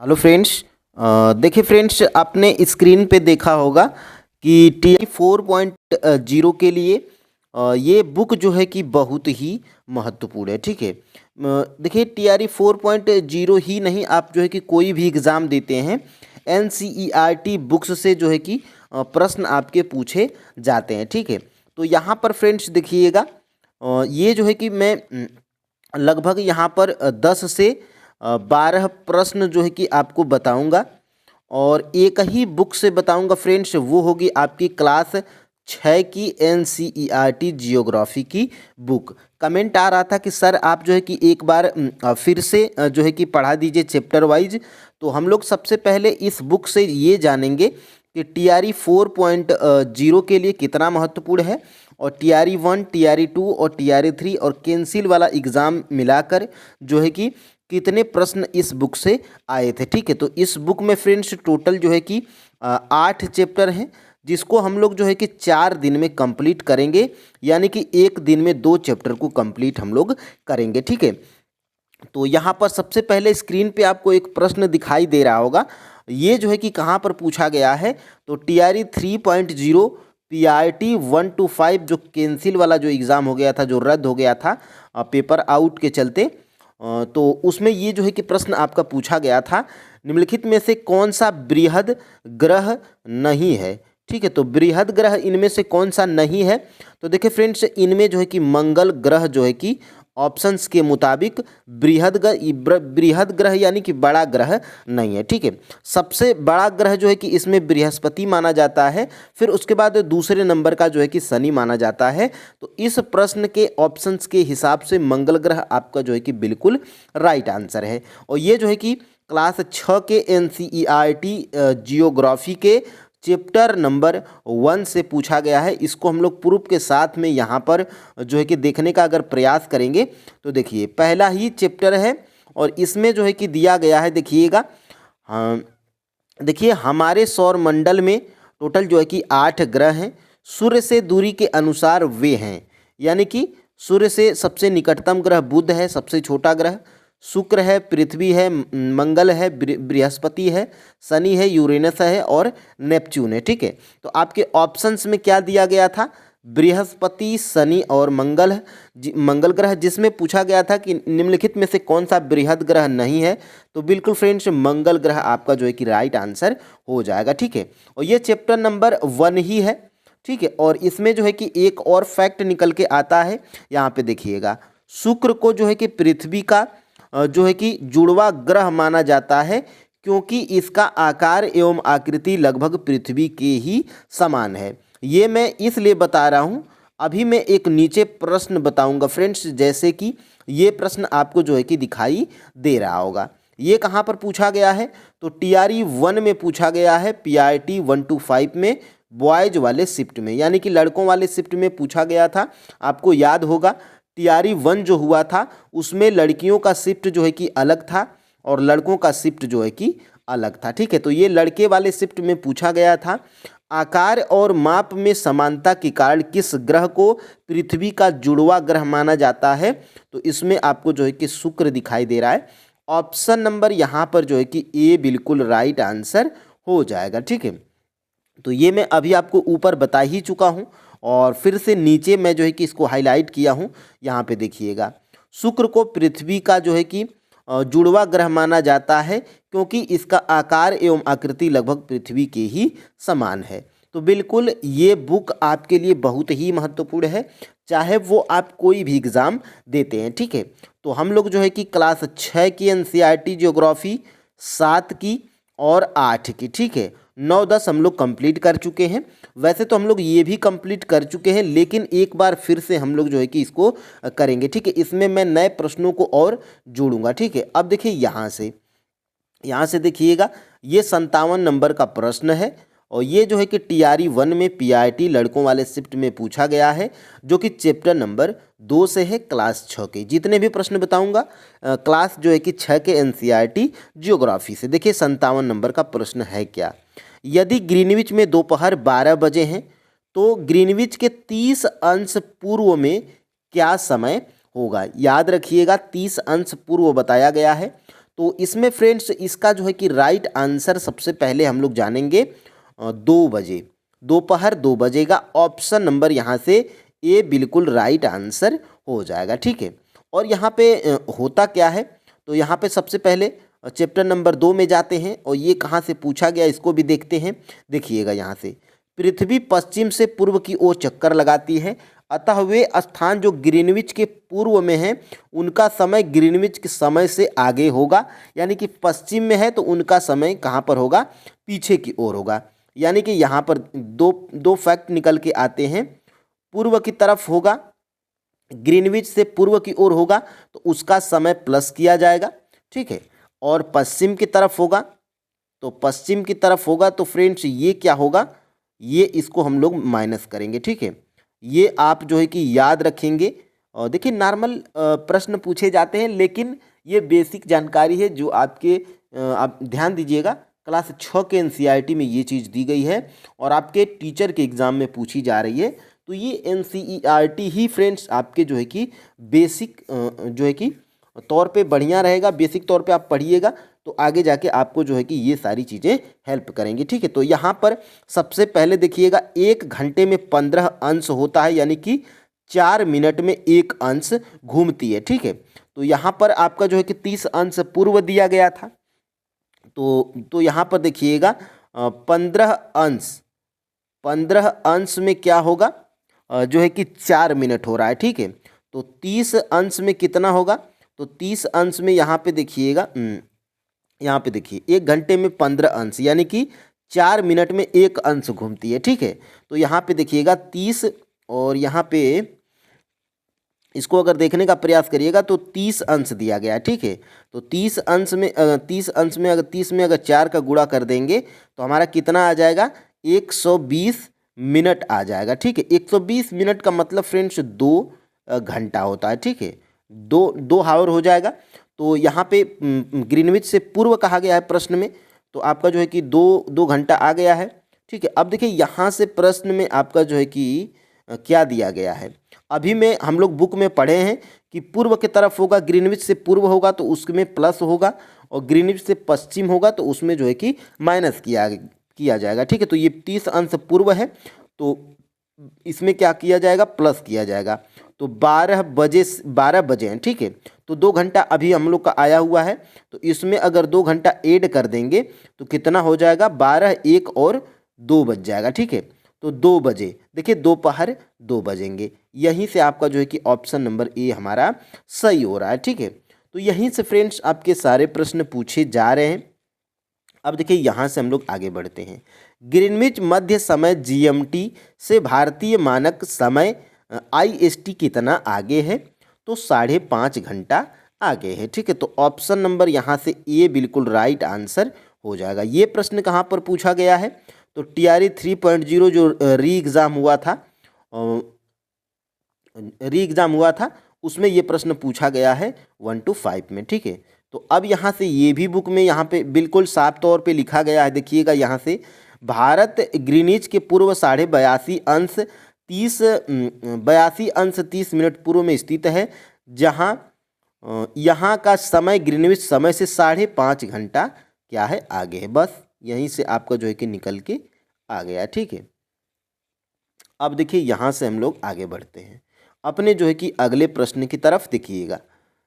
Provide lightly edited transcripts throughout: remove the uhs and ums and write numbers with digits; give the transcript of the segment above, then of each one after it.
Hello friends. देखिए friends, आपने screen पे देखा होगा कि TI 4.0 के लिए ये बुक जो है कि बहुत ही महत्वपूर्ण है। ठीक है। देखिए TI 4.0 ही नहीं, आप जो है कि कोई भी एग्ज़ाम देते हैं NCERT बुक्स से जो है कि प्रश्न आपके पूछे जाते हैं। ठीक है। तो यहाँ पर फ्रेंड्स देखिएगा, ये जो है कि मैं लगभग यहाँ पर 10 से 12 प्रश्न जो है कि आपको बताऊंगा और एक ही बुक से बताऊंगा फ्रेंड्स। वो होगी आपकी क्लास 6 की NCERT जियोग्राफी की बुक। कमेंट आ रहा था कि सर आप जो है कि एक बार फिर से जो है कि पढ़ा दीजिए चैप्टर वाइज। तो हम लोग सबसे पहले इस बुक से ये जानेंगे कि TRE 4.0 के लिए कितना महत्वपूर्ण है और TRE 1, TRE 2 और TRE 3 और कैंसिल वाला एग्ज़ाम मिलाकर जो है कि कितने प्रश्न इस बुक से आए थे। ठीक है। तो इस बुक में फ्रेंड्स टोटल जो है कि 8 चैप्टर हैं, जिसको हम लोग जो है कि 4 दिन में कंप्लीट करेंगे, यानी कि एक दिन में 2 चैप्टर को कंप्लीट हम लोग करेंगे। ठीक है। तो यहाँ पर सबसे पहले स्क्रीन पे आपको एक प्रश्न दिखाई दे रहा होगा। ये जो है कि कहाँ पर पूछा गया है, तो TRE 3.0 PRT 1 to 5 जो कैंसिल वाला जो एग्ज़ाम हो गया था, जो रद्द हो गया था पेपर आउट के चलते, तो उसमें ये जो है कि प्रश्न आपका पूछा गया था, निम्नलिखित में से कौन सा बृहद ग्रह नहीं है। ठीक है। तो बृहद ग्रह इनमें से कौन सा नहीं है, तो देखिए फ्रेंड्स, इनमें जो है कि मंगल ग्रह जो है कि ऑप्शंस के मुताबिक बृहद ग्रह यानी कि बड़ा ग्रह नहीं है। ठीक है। सबसे बड़ा ग्रह जो है कि इसमें बृहस्पति माना जाता है, फिर उसके बाद दूसरे नंबर का जो है कि शनि माना जाता है। तो इस प्रश्न के ऑप्शंस के हिसाब से मंगल ग्रह आपका जो है कि बिल्कुल राइट आंसर है। और ये जो है कि क्लास 6 के NCERT जियोग्राफी के चैप्टर नंबर 1 से पूछा गया है। इसको हम लोग प्रूफ के साथ में यहाँ पर जो है कि देखने का अगर प्रयास करेंगे तो देखिए पहला ही चैप्टर है और इसमें जो है कि दिया गया है, देखिएगा। हाँ, देखिए हमारे सौर मंडल में टोटल जो है कि 8 ग्रह हैं। सूर्य से दूरी के अनुसार वे हैं, यानी कि सूर्य से सबसे निकटतम ग्रह बुध है, सबसे छोटा ग्रह शुक्र है, पृथ्वी है, मंगल है, बृहस्पति है, शनि है, यूरेनस है और नेपच्यून है। ठीक है। तो आपके ऑप्शंस में क्या दिया गया था, बृहस्पति, शनि और मंगल ग्रह, जिसमें पूछा गया था कि निम्नलिखित में से कौन सा बृहद ग्रह नहीं है। तो बिल्कुल फ्रेंड्स, मंगल ग्रह आपका जो है कि राइट आंसर हो जाएगा। ठीक है। और ये चैप्टर नंबर 1 ही है। ठीक है। और इसमें जो है कि एक और फैक्ट निकल के आता है, यहाँ पे देखिएगा, शुक्र को जो है कि पृथ्वी का जो है कि जुड़वा ग्रह माना जाता है, क्योंकि इसका आकार एवं आकृति लगभग पृथ्वी के ही समान है। ये मैं इसलिए बता रहा हूँ। अभी मैं एक नीचे प्रश्न बताऊंगा फ्रेंड्स, जैसे कि ये प्रश्न आपको जो है कि दिखाई दे रहा होगा। ये कहाँ पर पूछा गया है, तो TRE 1 में पूछा गया है, PRT 1 to 5 में, बॉयज वाले शिफ्ट में, यानी कि लड़कों वाले शिफ्ट में पूछा गया था। आपको याद होगा TRE 1 जो हुआ था उसमें लड़कियों का शिफ्ट जो है कि अलग था और लड़कों का शिफ्ट जो है कि अलग था। ठीक है। तो ये लड़के वाले शिफ्ट में पूछा गया था, आकार और माप में समानता के कारण किस ग्रह को पृथ्वी का जुड़वा ग्रह माना जाता है। तो इसमें आपको जो है कि शुक्र दिखाई दे रहा है। ऑप्शन नंबर यहाँ पर जो है कि ए बिल्कुल राइट आंसर हो जाएगा। ठीक है। तो ये मैं अभी आपको ऊपर बता ही चुका हूँ और फिर से नीचे मैं जो है कि इसको हाईलाइट किया हूँ। यहाँ पे देखिएगा, शुक्र को पृथ्वी का जो है कि जुड़वा ग्रह माना जाता है, क्योंकि इसका आकार एवं आकृति लगभग पृथ्वी के ही समान है। तो बिल्कुल ये बुक आपके लिए बहुत ही महत्वपूर्ण है, चाहे वो आप कोई भी एग्ज़ाम देते हैं। ठीक है। तो हम लोग जो है कि क्लास 6 की NCERT जियोग्राफी, 7 की और 8 की, ठीक है, 9-10 हम लोग कंप्लीट कर चुके हैं। वैसे तो हम लोग ये भी कंप्लीट कर चुके हैं, लेकिन एक बार फिर से हम लोग जो है कि इसको करेंगे। ठीक है। इसमें मैं नए प्रश्नों को और जोड़ूंगा। ठीक है। अब देखिए यहाँ से देखिएगा, ये 57 नंबर का प्रश्न है और ये जो है कि TRE 1 में PRT लड़कों वाले शिफ्ट में पूछा गया है, जो कि चैप्टर नंबर 2 से है, क्लास 6 के। जितने भी प्रश्न बताऊंगा क्लास जो है कि 6 के NCERT जियोग्राफी से। देखिए 57 नंबर का प्रश्न है क्या, यदि ग्रीनविच में दोपहर 12 बजे हैं तो ग्रीनविच के 30 अंश पूर्व में क्या समय होगा। याद रखिएगा 30 अंश पूर्व बताया गया है। तो इसमें फ्रेंड्स इसका जो है कि राइट आंसर सबसे पहले हम लोग जानेंगे 2 बजे, दोपहर 2 बजे का ऑप्शन नंबर यहाँ से ए बिल्कुल राइट आंसर हो जाएगा, ठीक है। और यहाँ पे होता क्या है, तो यहाँ पे सबसे पहले चैप्टर नंबर 2 में जाते हैं और ये कहाँ से पूछा गया इसको भी देखते हैं। देखिएगा यहाँ से, पृथ्वी पश्चिम से पूर्व की ओर चक्कर लगाती है, अतः वे स्थान जो ग्रीनविच के पूर्व में हैं उनका समय ग्रीनविच के समय से आगे होगा, यानी कि पश्चिम में है तो उनका समय कहाँ पर होगा, पीछे की ओर होगा। यानी कि यहाँ पर दो फैक्ट निकल के आते हैं, पूर्व की तरफ होगा, ग्रीनविच से पूर्व की ओर होगा तो उसका समय प्लस किया जाएगा, ठीक है। और पश्चिम की तरफ होगा तो पश्चिम की तरफ होगा तो फ्रेंड्स ये क्या होगा, ये इसको हम लोग माइनस करेंगे, ठीक है। ये आप जो है कि याद रखेंगे। और देखिए नॉर्मल प्रश्न पूछे जाते हैं, लेकिन ये बेसिक जानकारी है जो आपके आप ध्यान दीजिएगा, क्लास 6 के एनसीईआरटी में ये चीज़ दी गई है और आपके टीचर के एग्ज़ाम में पूछी जा रही है। तो ये एनसीईआरटी ही फ्रेंड्स आपके जो है कि बेसिक जो है कि तौर पे बढ़िया रहेगा, बेसिक तौर पे आप पढ़िएगा तो आगे जाके आपको जो है कि ये सारी चीज़ें हेल्प करेंगी, ठीक है। तो यहाँ पर सबसे पहले देखिएगा 1 घंटे में 15 अंश होता है, यानी कि 4 मिनट में 1 अंश घूमती है, ठीक है। तो यहाँ पर आपका जो है कि 30 अंश पूर्व दिया गया था, तो यहाँ पर देखिएगा 15 अंश में क्या होगा, जो है कि 4 मिनट हो रहा है, ठीक है। तो 30 अंश में कितना होगा, तो 30 अंश में यहाँ पे देखिएगा, यहाँ पे देखिए 1 घंटे में 15 अंश यानी कि 4 मिनट में 1 अंश घूमती है, ठीक है। तो यहाँ पे देखिएगा 30 और यहाँ पे इसको अगर देखने का प्रयास करिएगा तो 30 अंश दिया गया है, ठीक है। तो 30 अंश में अगर 30 में अगर 4 का गुणा कर देंगे तो हमारा कितना आ जाएगा, 120 मिनट आ जाएगा, ठीक है। 120 मिनट का मतलब फ्रेंड्स 2 घंटा होता है, ठीक है। 2 हावर हो जाएगा। तो यहाँ पे ग्रीनविच से पूर्व कहा गया है प्रश्न में, तो आपका जो है कि 2 घंटा आ गया है, ठीक है। अब देखिए यहाँ से प्रश्न में आपका जो है कि क्या दिया गया है, अभी में हम लोग बुक में पढ़े हैं कि पूर्व की तरफ होगा, ग्रीनविच से पूर्व होगा तो उसमें प्लस होगा और ग्रीनविच से पश्चिम होगा तो उसमें जो है कि माइनस किया जाएगा, ठीक है। तो ये 30 अंश पूर्व है तो इसमें क्या किया जाएगा, प्लस किया जाएगा। तो 12 बजे हैं, ठीक है। तो 2 घंटा अभी हम लोग का आया हुआ है, तो इसमें अगर 2 घंटा ऐड कर देंगे तो कितना हो जाएगा, 12, 1 और 2 बज जाएगा, ठीक है। तो 2 बजे, देखिए दोपहर 2 बजेंगे। यहीं से आपका जो है कि ऑप्शन नंबर ए हमारा सही हो रहा है, ठीक है। तो यहीं से फ्रेंड्स आपके सारे प्रश्न पूछे जा रहे हैं। अब देखिए यहाँ से हम लोग आगे बढ़ते हैं। ग्रीनविच मध्य समय जीएमटी से भारतीय मानक समय आईएसटी कितना आगे है, तो 5.5 घंटा आगे है, ठीक है। तो ऑप्शन नंबर यहाँ से ए बिल्कुल राइट आंसर हो जाएगा। ये प्रश्न कहाँ पर पूछा गया है, तो TRE 3.0 जो री एग्ज़ाम हुआ था उसमें ये प्रश्न पूछा गया है 1 to 5 में, ठीक है। तो अब यहाँ से ये भी बुक में यहाँ पे बिल्कुल साफ तौर पे लिखा गया है, देखिएगा यहाँ से, भारत ग्रीनिच के पूर्व 82 अंश 30 मिनट पूर्व में स्थित है, जहाँ यहाँ का समय ग्रीनविच समय से 5.5 घंटा क्या है, आगे है। बस यहीं से आपका जो है कि निकल के आ गया, ठीक है। अब देखिए यहाँ से हम लोग आगे बढ़ते हैं अपने जो है कि अगले प्रश्न की तरफ। देखिएगा,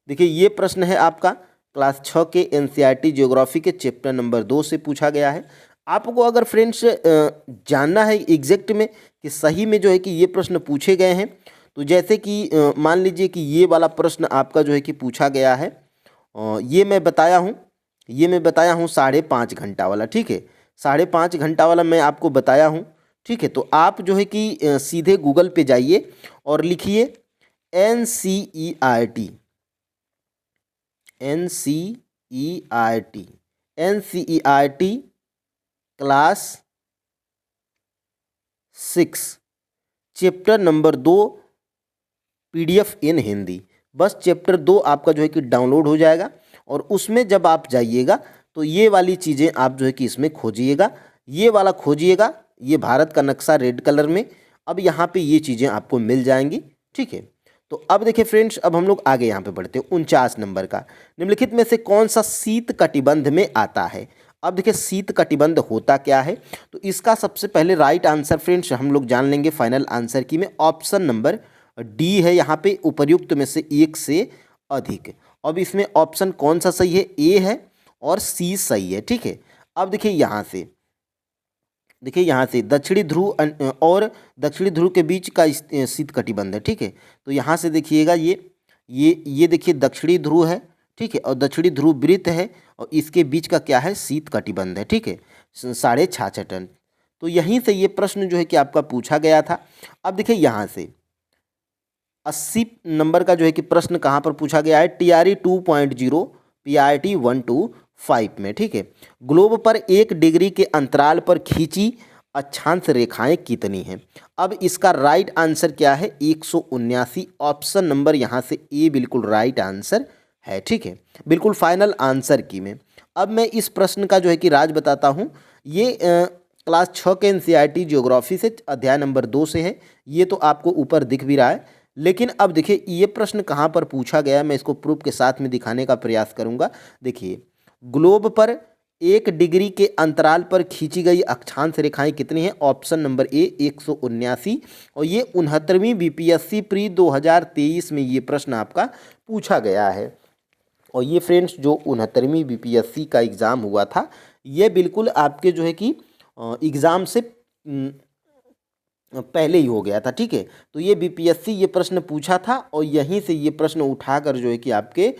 देखिए ये प्रश्न है आपका क्लास 6 के एनसीईआरटी ज्योग्राफी के चैप्टर नंबर 2 से पूछा गया है। आपको अगर फ्रेंड्स जानना है एग्जैक्ट में कि सही में जो है कि ये प्रश्न पूछे गए हैं, तो जैसे कि मान लीजिए कि ये वाला प्रश्न आपका जो है कि पूछा गया है, ये मैं बताया हूँ 5.5 घंटा वाला, ठीक है। 5.5 घंटा वाला मैं आपको बताया हूँ, ठीक है। तो आप जो है कि सीधे गूगल पे जाइए और लिखिए NCERT class 6 chapter number 2 PDF इन हिंदी। बस चैप्टर 2 आपका जो है कि डाउनलोड हो जाएगा और उसमें जब आप जाइएगा तो ये वाली चीज़ें आप जो है कि इसमें खोजिएगा, ये वाला खोजिएगा, ये भारत का नक्शा रेड कलर में। अब यहाँ पे ये चीज़ें आपको मिल जाएंगी, ठीक है। तो अब देखिए फ्रेंड्स, अब हम लोग आगे यहाँ पे बढ़ते हैं 49 नंबर का। निम्नलिखित में से कौन सा शीत कटिबंध में आता है। अब देखिए शीत कटिबंध होता क्या है, तो इसका सबसे पहले राइट आंसर फ्रेंड्स हम लोग जान लेंगे फाइनल आंसर की में ऑप्शन नंबर डी है यहाँ पे, उपर्युक्त में से एक से अधिक। अब इसमें ऑप्शन कौन सा सही है, ए है और सी सही है, ठीक है। अब देखिए यहाँ से दक्षिणी ध्रुव और दक्षिणी ध्रुव के बीच का शीत कटिबंध है, ठीक है। तो यहाँ से देखिएगा ये देखिए दक्षिणी ध्रुव है, ठीक है, और दक्षिणी ध्रुव वृत्त है और इसके बीच का क्या है, शीत कटिबंध है, ठीक है, 66.5 टन। तो यहीं से ये प्रश्न जो है कि आपका पूछा गया था। अब देखिए यहाँ से 80 नंबर का जो है कि प्रश्न कहाँ पर पूछा गया है, TRE 2.0 PRT 125 में, ठीक है। ग्लोब पर 1 डिग्री के अंतराल पर खींची अक्षांश रेखाएं कितनी हैं। अब इसका राइट आंसर क्या है, 179। ऑप्शन नंबर यहाँ से ए बिल्कुल राइट आंसर है, ठीक है, बिल्कुल फाइनल आंसर की में। अब मैं इस प्रश्न का जो है कि राज बताता हूँ। ये क्लास 6 के NCERT ज्योग्राफी से अध्याय नंबर 2 से है। ये तो आपको ऊपर दिख भी रहा है, लेकिन अब देखिए ये प्रश्न कहाँ पर पूछा गया है, मैं इसको प्रूफ के साथ में दिखाने का प्रयास करूँगा। देखिए ग्लोब पर 1 डिग्री के अंतराल पर खींची गई अक्षांश रेखाएं कितनी हैं। ऑप्शन नंबर ए 179, और ये 69वीं BPSC प्री 2023 में ये प्रश्न आपका पूछा गया है। और ये फ्रेंड्स जो 69वीं BPSC का एग्ज़ाम हुआ था, ये बिल्कुल आपके जो है कि एग्ज़ाम से पहले ही हो गया था, ठीक है। तो ये BPSC ये प्रश्न पूछा था और यहीं से ये प्रश्न उठाकर जो है कि आपके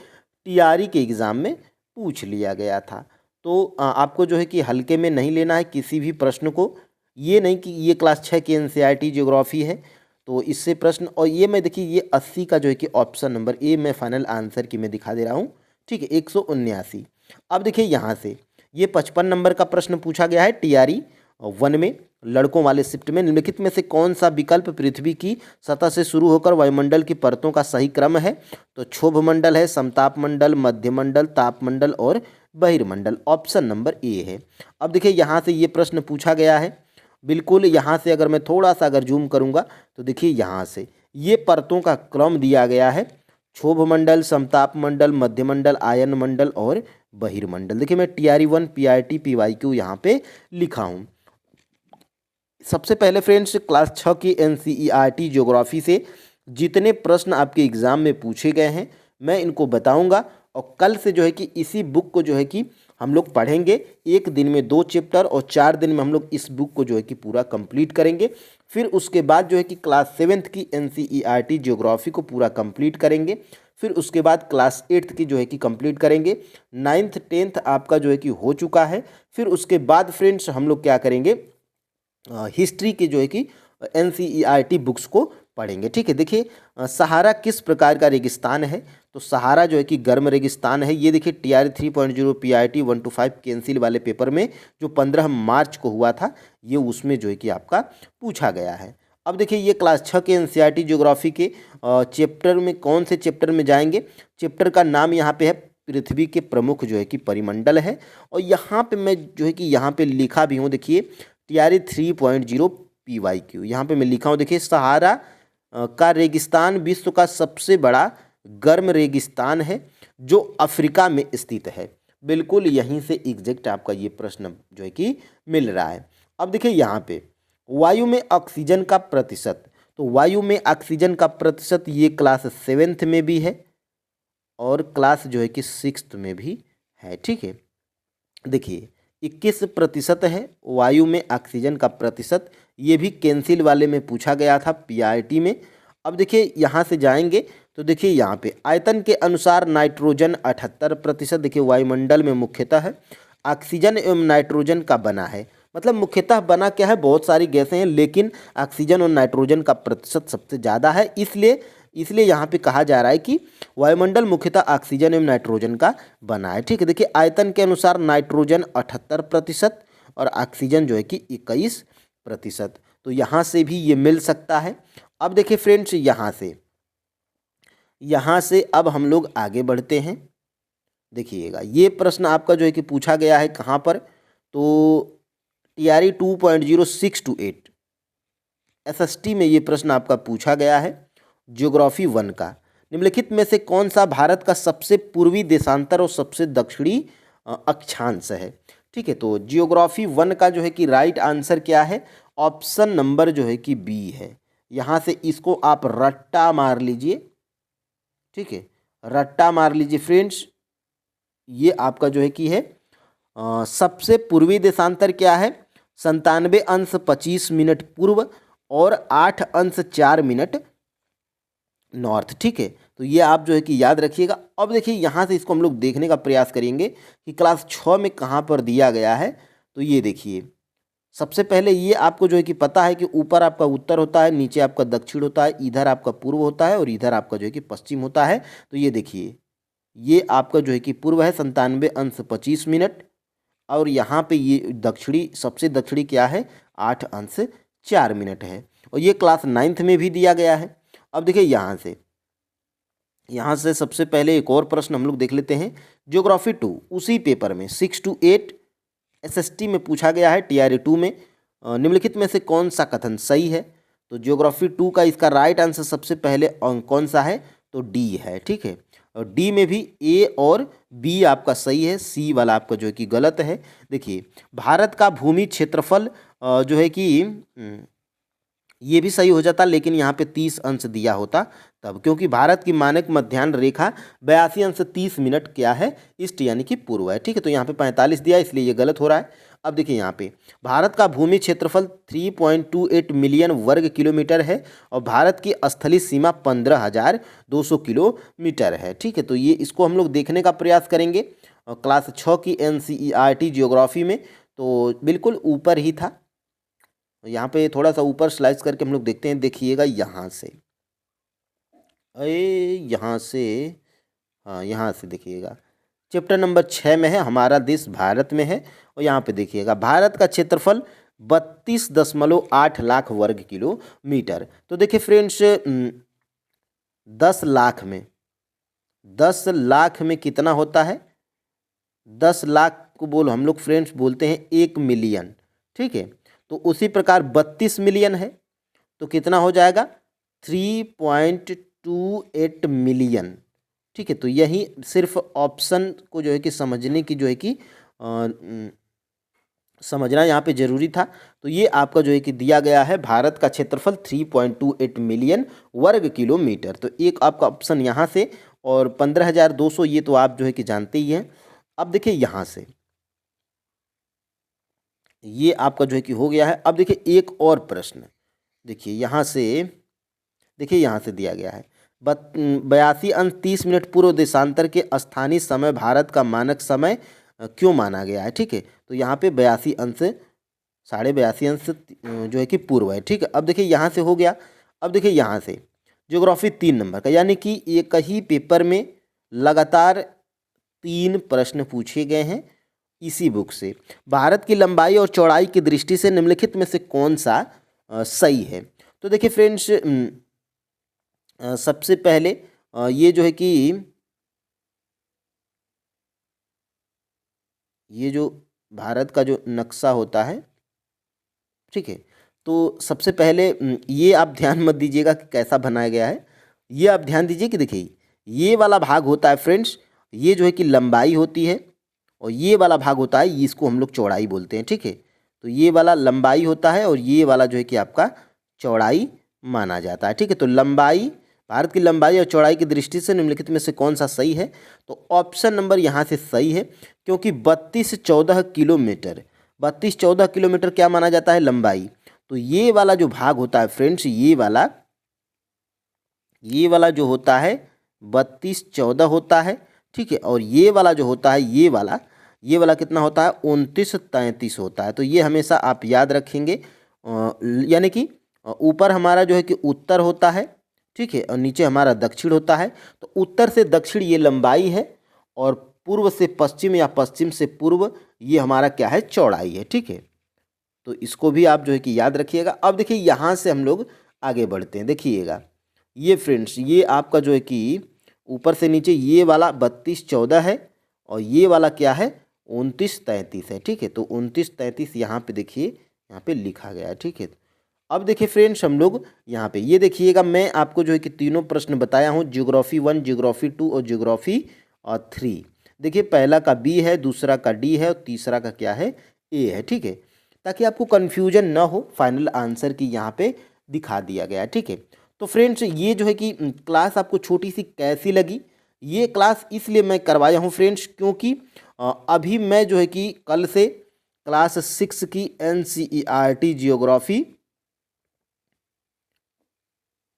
TRE के एग्ज़ाम में पूछ लिया गया था। तो आपको जो है कि हल्के में नहीं लेना है किसी भी प्रश्न को। ये नहीं कि ये क्लास 6 की NCERT ज्योग्राफी है तो इससे प्रश्न, और ये मैं देखिए ये 80 का जो है कि ऑप्शन नंबर ए मैं फाइनल आंसर की मैं दिखा दे रहा हूँ, ठीक है, 179। अब देखिए यहाँ से ये 55 नंबर का प्रश्न पूछा गया है TRE 1 में, लड़कों वाले शिफ्ट में। निम्नलिखित में से कौन सा विकल्प पृथ्वी की सतह से शुरू होकर वायुमंडल की परतों का सही क्रम है। तो क्षोभ मंडल है, समताप मंडल, मध्य मंडल, ताप मंडल और बहिर्मंडल। ऑप्शन नंबर ए है। अब देखिए यहाँ से ये प्रश्न पूछा गया है, बिल्कुल यहाँ से अगर मैं थोड़ा सा अगर जूम करूँगा तो देखिए यहाँ से ये परतों का क्रम दिया गया है, क्षोभ मंडल, समताप मंडल, मध्य मंडल, आयन मंडल और बहिर्मंडल। देखिए मैं TRE 1 PRT PYQ यहाँ पे लिखा हूँ। सबसे पहले फ्रेंड्स क्लास 6 की NCERT ज्योग्राफी से जितने प्रश्न आपके एग्ज़ाम में पूछे गए हैं मैं इनको बताऊंगा, और कल से जो है कि इसी बुक को जो है कि हम लोग पढ़ेंगे। एक दिन में 2 चैप्टर और 4 दिन में हम लोग इस बुक को जो है कि पूरा कंप्लीट करेंगे। फिर उसके बाद जो है कि क्लास 7th की NCERT ज्योग्राफी को पूरा कंप्लीट करेंगे। फिर उसके बाद क्लास 8th की जो है कि कंप्लीट करेंगे। 9th 10th आपका जो है कि हो चुका है। फिर उसके बाद फ्रेंड्स हम लोग क्या करेंगे, हिस्ट्री के जो है कि NCERT बुक्स को पढ़ेंगे, ठीक है। देखिए सहारा किस प्रकार का रेगिस्तान है, तो सहारा जो है कि गर्म रेगिस्तान है। ये देखिए TRE 3.0 PRT 125 कैंसिल वाले पेपर में जो 15 मार्च को हुआ था, ये उसमें जो है कि आपका पूछा गया है। अब देखिए ये क्लास 6 के NCERT ज्योग्राफी के चैप्टर में कौन से चैप्टर में जाएंगे। चैप्टर का नाम यहाँ पे है पृथ्वी के प्रमुख जो है कि परिमंडल है, और यहाँ पे मैं जो है कि यहाँ पे लिखा भी हूँ, देखिए TRE 3.0 PYQ यहाँ पे मैं लिखा हूँ। देखिए सहारा का रेगिस्तान विश्व का सबसे बड़ा गर्म रेगिस्तान है जो अफ्रीका में स्थित है। बिल्कुल यहीं से एग्जैक्ट आपका ये प्रश्न जो है कि मिल रहा है। अब देखिए यहाँ पे वायु में ऑक्सीजन का प्रतिशत, तो वायु में ऑक्सीजन का प्रतिशत ये क्लास 7th में भी है और क्लास जो है कि 6th में भी है, ठीक है। देखिए 21% है वायु में ऑक्सीजन का प्रतिशत, ये भी कैंसिल वाले में पूछा गया था PRT में। अब देखिए यहाँ से जाएंगे तो देखिए यहाँ पे आयतन के अनुसार नाइट्रोजन 78%, देखिए वायुमंडल में मुख्यतः है ऑक्सीजन एवं नाइट्रोजन का बना है। मतलब मुख्यतः बना क्या है, बहुत सारी गैसें हैं लेकिन ऑक्सीजन और नाइट्रोजन का प्रतिशत सबसे ज़्यादा है, इसलिए यहाँ पे कहा जा रहा है कि वायुमंडल मुख्यतः ऑक्सीजन एवं नाइट्रोजन का बना है, ठीक है। देखिए आयतन के अनुसार नाइट्रोजन 78% और ऑक्सीजन जो है कि 21%, तो यहाँ से भी ये मिल सकता है। अब देखिए फ्रेंड्स यहाँ से अब हम लोग आगे बढ़ते हैं। देखिएगा ये प्रश्न आपका जो है कि पूछा गया है कहाँ पर, तो TRE 2.0 6 to 8 SST में ये प्रश्न आपका पूछा गया है। ज्योग्राफी 1 का निम्नलिखित में से कौन सा भारत का सबसे पूर्वी देशांतर और सबसे दक्षिणी अक्षांश है। ठीक है, तो जियोग्राफी 1 का जो है कि राइट आंसर क्या है, ऑप्शन नंबर जो है कि बी है। यहाँ से इसको आप रट्टा मार लीजिए। ठीक है, रट्टा मार लीजिए फ्रेंड्स। ये आपका जो है कि है सबसे पूर्वी देशांतर क्या है, 97 अंश 25 मिनट पूर्व और 8 अंश 4 मिनट नॉर्थ। ठीक है, तो ये आप जो है कि याद रखिएगा। अब देखिए यहाँ से इसको हम लोग देखने का प्रयास करेंगे कि क्लास 6 में कहाँ पर दिया गया है। तो ये देखिए, सबसे पहले ये आपको जो है कि पता है कि ऊपर आपका उत्तर होता है, नीचे आपका दक्षिण होता है, इधर आपका पूर्व होता है और इधर आपका जो है कि पश्चिम होता है। तो ये देखिए, ये आपका जो है कि पूर्व है 97 अंश 25 मिनट और यहाँ पे ये दक्षिणी, सबसे दक्षिणी क्या है, 8 अंश 4 मिनट है। और ये क्लास 9th में भी दिया गया है। अब देखिए यहाँ से सबसे पहले एक और प्रश्न हम लोग देख लेते हैं। ज्योग्राफी 2 उसी पेपर में 6 to 8 SST में पूछा गया है, TRA 2 में निम्नलिखित में से कौन सा कथन सही है। तो ज्योग्राफी 2 का इसका राइट आंसर सबसे पहले कौन सा है, तो डी है। ठीक है, और डी में भी ए और बी आपका सही है, सी वाला आपका जो है कि गलत है। देखिए, भारत का भूमि क्षेत्रफल जो है कि ये भी सही हो जाता, लेकिन यहाँ पे 30 अंश दिया होता तब, क्योंकि भारत की मानक मध्याह्न रेखा 82 अंश 30 मिनट क्या है, ईस्ट यानी कि पूर्व है। ठीक है, तो यहाँ पे 45 दिया, इसलिए ये गलत हो रहा है। अब देखिए यहाँ पे भारत का भूमि क्षेत्रफल 3.28 मिलियन वर्ग किलोमीटर है और भारत की स्थलीय सीमा 15,200 किलोमीटर है। ठीक है, तो ये इसको हम लोग देखने का प्रयास करेंगे क्लास 6 की NCERT जियोग्राफी में। तो बिल्कुल ऊपर ही था, यहाँ पे थोड़ा सा ऊपर स्लाइस करके हम लोग देखते हैं। देखिएगा यहाँ से, यहाँ से, हाँ यहाँ से देखिएगा, चैप्टर नंबर 6 में है, हमारा देश भारत में है। और यहाँ पे देखिएगा भारत का क्षेत्रफल 32.8 लाख वर्ग किलोमीटर। तो देखिए फ्रेंड्स, 10 लाख में कितना होता है, 10 लाख को हम लोग फ्रेंड्स बोलते हैं 1 मिलियन। ठीक है, तो उसी प्रकार 32 मिलियन है तो कितना हो जाएगा, 3.28 मिलियन। ठीक है, तो यही सिर्फ ऑप्शन को जो है कि समझने की जो है कि समझना यहाँ पे ज़रूरी था। तो ये आपका जो है कि दिया गया है भारत का क्षेत्रफल 3.28 मिलियन वर्ग किलोमीटर। तो एक आपका ऑप्शन यहाँ से, और 15,200 ये तो आप जो है कि जानते ही हैं। अब देखिए यहाँ से ये आपका जो है कि हो गया है। अब देखिए एक और प्रश्न, देखिए यहाँ से, देखिए यहाँ से दिया गया है 82 अंश 30 मिनट पूर्व देशांतर के स्थानीय समय भारत का मानक समय क्यों माना गया है। ठीक है, तो यहाँ पे 82 अंश 82.5 अंश जो है कि पूर्व है। ठीक है, अब देखिए यहाँ से हो गया। अब देखिए यहाँ से ज्योग्राफी 3 नंबर का, यानी कि एक ही पेपर में लगातार 3 प्रश्न पूछे गए हैं इसी बुक से। भारत की लंबाई और चौड़ाई की दृष्टि से निम्नलिखित में से कौन सा सही है। तो देखिए फ्रेंड्स, सबसे पहले ये जो है कि ये जो भारत का जो नक्शा होता है, ठीक है, तो सबसे पहले ये आप ध्यान मत दीजिएगा कि कैसा बनाया गया है, ये आप ध्यान दीजिए कि देखिए ये वाला भाग होता है फ्रेंड्स, ये जो है कि लंबाई होती है और ये वाला भाग होता है, इसको हम लोग चौड़ाई बोलते हैं। ठीक है, तो ये वाला लंबाई होता है और ये वाला जो है कि आपका चौड़ाई माना जाता है। ठीक है, तो लंबाई, भारत की लंबाई और चौड़ाई की दृष्टि से निम्नलिखित में से कौन सा सही है। तो ऑप्शन नंबर यहाँ से सही है, क्योंकि 32-14 किलोमीटर, 32-14 किलोमीटर क्या माना जाता है, लंबाई। तो ये वाला जो भाग होता है फ्रेंड्स, ये वाला जो होता है 32-14 होता है। ठीक है, और ये वाला जो होता है, ये वाला कितना होता है, 29-33 होता है। तो ये हमेशा आप याद रखेंगे, यानी कि ऊपर हमारा जो है कि उत्तर होता है, ठीक है, और नीचे हमारा दक्षिण होता है। तो उत्तर से दक्षिण ये लंबाई है और पूर्व से पश्चिम या पश्चिम से पूर्व ये हमारा क्या है, चौड़ाई है। ठीक है, तो इसको भी आप जो है कि याद रखिएगा। अब देखिए यहाँ से हम लोग आगे बढ़ते हैं। देखिएगा ये फ्रेंड्स, ये आपका जो है कि ऊपर से नीचे ये वाला 32-14 है और ये वाला क्या है, 29-33 है। ठीक है, तो 29-33 यहाँ पे देखिए, यहाँ पे लिखा गया है। ठीक है, अब देखिए फ्रेंड्स, हम लोग यहाँ पे ये देखिएगा, मैं आपको जो है कि तीनों प्रश्न बताया हूँ, ज्योग्राफी 1, ज्योग्राफी 2 और ज्योग्राफी 3। देखिए पहला का बी है, दूसरा का डी है और तीसरा का क्या है, ए है। ठीक है, ताकि आपको कन्फ्यूजन ना हो, फाइनल आंसर की यहाँ पे दिखा दिया गया है। ठीक है, तो फ्रेंड्स ये जो है कि क्लास आपको छोटी सी कैसी लगी, ये क्लास इसलिए मैं करवाया हूँ फ्रेंड्स, क्योंकि अभी मैं जो है कि कल से क्लास 6 की NCERT जियोग्राफी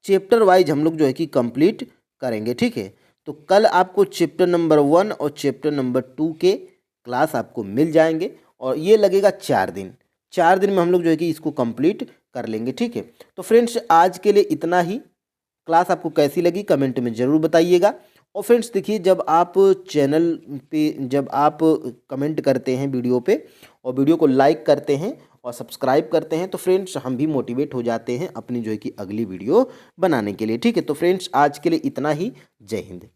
चैप्टर वाइज हम लोग जो है कि कंप्लीट करेंगे। ठीक है, तो कल आपको चैप्टर नंबर 1 और चैप्टर नंबर 2 के क्लास आपको मिल जाएंगे और ये लगेगा 4 दिन। 4 दिन में हम लोग जो है कि इसको कंप्लीट कर लेंगे। ठीक है, तो फ्रेंड्स आज के लिए इतना ही। क्लास आपको कैसी लगी कमेंट में ज़रूर बताइएगा। और फ्रेंड्स देखिए, जब आप कमेंट करते हैं वीडियो पे और वीडियो को लाइक करते हैं और सब्सक्राइब करते हैं, तो फ्रेंड्स हम भी मोटिवेट हो जाते हैं अपनी जो है कि अगली वीडियो बनाने के लिए। ठीक है, तो फ्रेंड्स आज के लिए इतना ही। जय हिंद।